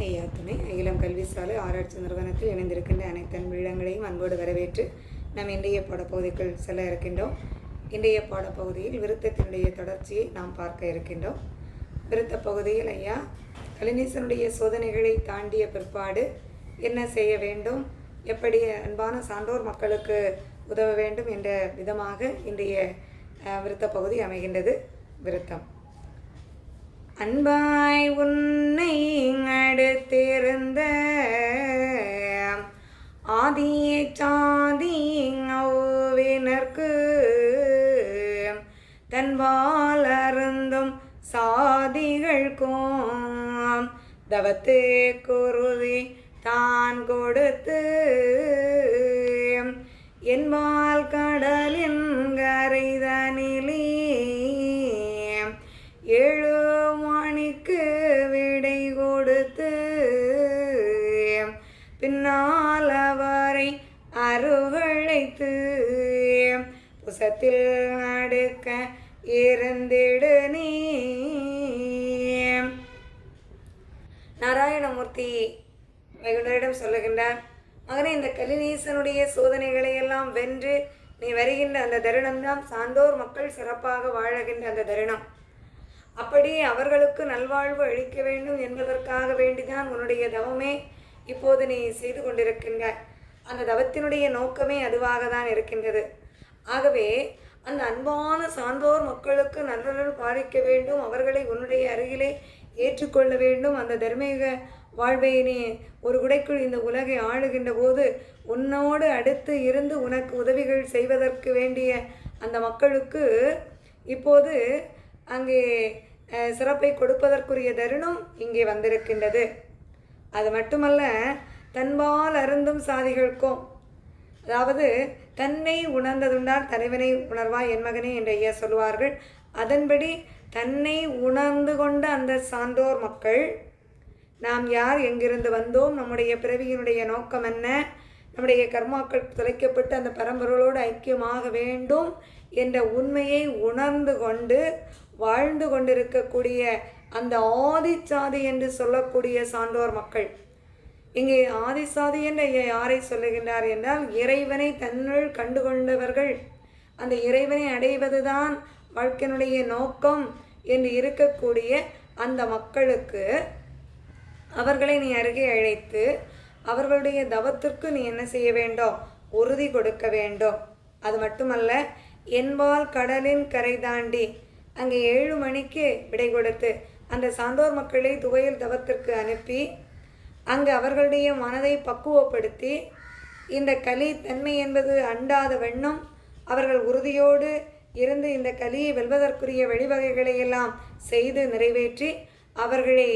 ஐயா துணை அகிலம் கல்வி சாலை ஆராய்ச்சி நிறுவனத்தில் இணைந்திருக்கின்ற அனைத்து அன்புள்ளங்களையும் அன்போடு வரவேற்று நாம் இன்றைய பாடப்பகுதிக்குள் செல்ல இருக்கின்றோம். இன்றைய பாடப்பகுதியில் விருத்தத்தினுடைய தொடர்ச்சியை நாம் பார்க்க இருக்கின்றோம். விருத்த பகுதியில் ஐயா கலினீசனுடைய சோதனைகளை தாண்டிய பிற்பாடு என்ன செய்ய வேண்டும், எப்படி அன்பான சான்றோர் மக்களுக்கு உதவ வேண்டும் என்ற விதமாக இன்றைய விருத்த பகுதி அமைகின்றது. விருத்தம்: அன்பாய் உன்னை அடுத்திருந்த ஆதிய சாதி ஔவினர்க்கு தன்பால் அருந்தும் சாதிகள்கும் தவத்து குருதி தான் கொடுத்து என்பால் கடலின் கரைதனிலே 7 மணிக்கு விடை கொடுத்து பின்னால் அவரை அருகழைத்து புசத்தில் நடுக்க இருந்திடு நீ. நாராயணமூர்த்தி வைகுண்டரிடம் சொல்லுகின்றார், மகனே, இந்த கலினீசனுடைய சோதனைகளை எல்லாம் வென்று நீ வருகின்ற அந்த தருணம்தான் சான்றோர் மக்கள் சிறப்பாக வாழுகின்ற அந்த தருணம். அப்படி அவர்களுக்கு நல்வாழ்வு அளிக்க வேண்டும் என்பதற்காக வேண்டிதான் உன்னுடைய தவமே இப்போது நீ செய்து கொண்டிருக்கின்றாய். அந்த தவத்தினுடைய நோக்கமே அதுவாக தான் இருக்கின்றது. ஆகவே அந்த அன்பான சான்றோர் மக்களுக்கு நல்லொரு பாலிக்க வேண்டும், அவர்களை உன்னுடைய அருகிலே ஏற்றுக்கொள்ள வேண்டும். அந்த தர்மீக வாழ்வை நீ ஒரு குடைக்குள் இந்த உலகை ஆளுகின்ற போது உன்னோடு அடுத்து இருந்து உனக்கு உதவிகள் செய்வதற்கு வேண்டிய அந்த மக்களுக்கு இப்போது அங்கே சிறப்பை கொடுப்பதற்குரிய தருணம் இங்கே வந்திருக்கின்றது. அது மட்டுமல்ல, தன்பால் அருந்தும் சாதிகளுக்கும், அதாவது தன்னை உணர்ந்ததுண்டால் தலைவனை உணர்வாய் என் மகனே என்று ஐயா சொல்வார்கள். அதன்படி தன்னை உணர்ந்து கொண்ட அந்த சான்றோர் மக்கள், நாம் யார், எங்கிருந்து வந்தோம், நம்முடைய பிறவியினுடைய நோக்கம் என்ன, நம்முடைய கர்மாக்கள் தொலைக்கப்பட்டு அந்த பரம்பொருளோடு ஐக்கியமாக வேண்டும் என்ற உண்மையை உணர்ந்து கொண்டு வாழ்ந்து கொண்டிருக்கக்கூடிய அந்த ஆதிச்சாதி என்று சொல்லக்கூடிய சான்றோர் மக்கள். இங்கே ஆதிசாதி என்று யாரை சொல்லுகின்றார் என்றால், இறைவனை தன்னுள் கண்டு கொண்டவர்கள், அந்த இறைவனை அடைவதுதான் வாழ்க்கையினுடைய நோக்கம் என்று இருக்கக்கூடிய அந்த மக்களுக்கு அவர்களை நீ அருகே அழைத்து அவர்களுடைய தவத்திற்கு நீ என்ன செய்ய வேண்டும், உறுதி கொடுக்க வேண்டும். அது மட்டுமல்ல, என்பால் கடலின் கரை தாண்டி அங்கே 7 மணிக்கு விடை கொடுத்து அந்த சான்றோர் மக்களை துவையல் தவத்திற்கு அனுப்பி அங்கு அவர்களுடைய மனதை பக்குவப்படுத்தி இந்த கலி தன்மை என்பது அண்டாத வண்ணம் அவர்கள் உறுதியோடு இருந்து இந்த கலியை வெல்வதற்குரிய வழிவகைகளை எல்லாம் செய்து நிறைவேற்றி அவர்களை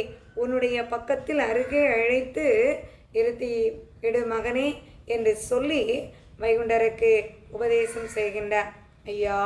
உன்னுடைய பக்கத்தில் அருகே அழைத்து இருத்தி விடு மகனே என்று சொல்லி வைகுண்டருக்கு உபதேசம் செய்கின்றார். ஐயா